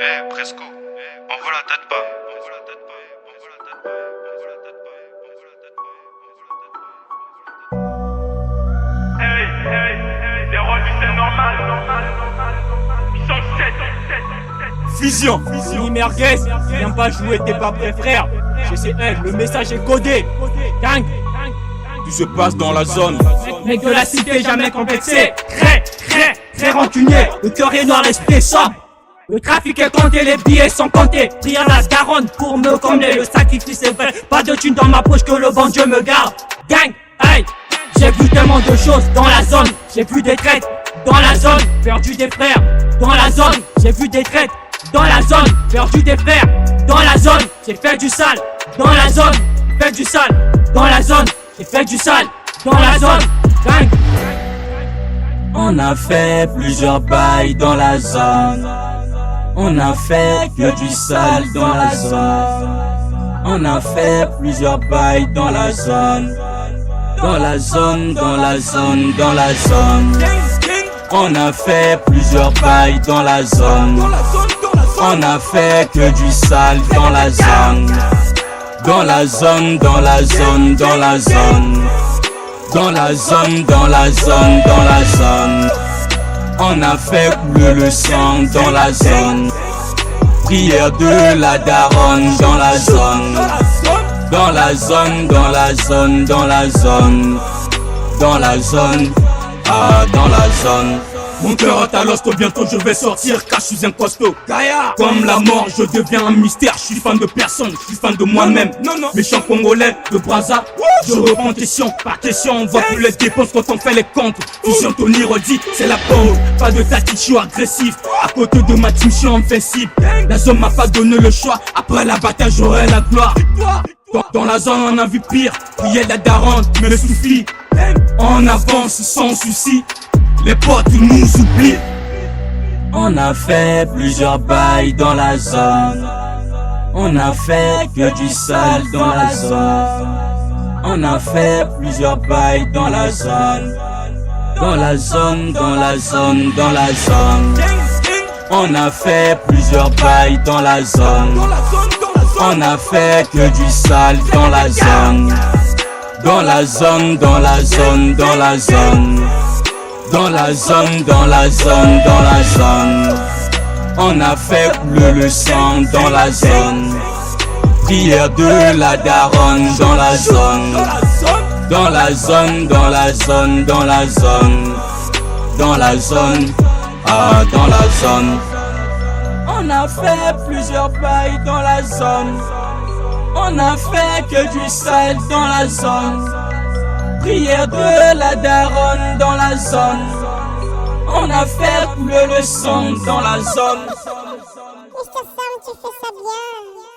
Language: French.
Presco, envoie la tête pas. Envoie la tête pas. Envoie la tête pas. Envoie la tête pas. Envoie la tête pas. Envoie la tête pas. Hey, les rendus c'est normal. Ils sont 7. Fusion, ni merguez, viens pas jouer, t'es pas prêt frère. GCL, le message est codé. Gang, Tout se passe dans la zone. mec de la cité jamais complexé. Très rancunier, le cœur est noir, l'esprit est sobre. Le trafic est compté, les billets sont comptés. Prière la daronne pour me combler, le sacrifice est vrai. Pas de thunes dans ma poche, que le bon Dieu me garde. Gang, hey, j'ai vu tellement de choses dans la zone. J'ai vu des traites dans la zone, perdu des frères dans la zone. J'ai vu des traites dans la zone, perdu des frères dans la zone. J'ai fait du sale dans la zone, fait du sale dans la zone. J'ai fait du sale dans la zone. Gang. On a fait plusieurs bails dans la zone. On a fait que du sale dans la zone. On a fait plusieurs bails dans la zone. Dans la zone, dans la zone, dans la zone. On a fait plusieurs bails dans la zone. On a fait que du sale dans la zone. Dans la zone, dans la zone, dans la zone. Dans la zone, dans la zone, dans la zone. On a fait couler le sang dans la zone. Prière de la daronne dans la zone. Dans la zone, dans la zone, dans la zone. Dans la zone, ah dans la zone. Mon cœur à l'hosto, bientôt je vais sortir car je suis un costaud. Comme la mort, je deviens un mystère. Je suis fan de personne, je suis fan de moi-même. Méchant congolais de Brazza, je reprends question par question. On voit plus les dépenses quand on fait les comptes. Fusion Tony redit, c'est la pause. Pas de tactique, je suis agressif. À côté de ma team, je suis invincible. La zone m'a pas donné le choix. Après la bataille, j'aurai la gloire. Dans la zone, on a vu pire. Prier la daronne, mais le suffit. On avance sans souci. Les potes nous oublient. On a fait plusieurs bails dans la zone. On a fait que du sale dans la zone. On a fait plusieurs bails dans la zone. Dans la zone, dans la zone, dans la zone. On a fait plusieurs bails dans la zone. On a fait que du sale dans la zone. Dans la zone, dans la zone, dans la zone. Dans la zone, dans la zone, dans la zone. On a fait couler le sang dans la zone. Prière de la daronne dans la zone. Dans la zone, dans la zone, dans la zone. Dans la zone, ah dans la zone. On a fait plusieurs bails dans la zone. On a fait que du sale dans la zone. Prière de la daronne dans la zone. On a fait couler le sang dans la zone. Mr. Sam, tu fais ça bien.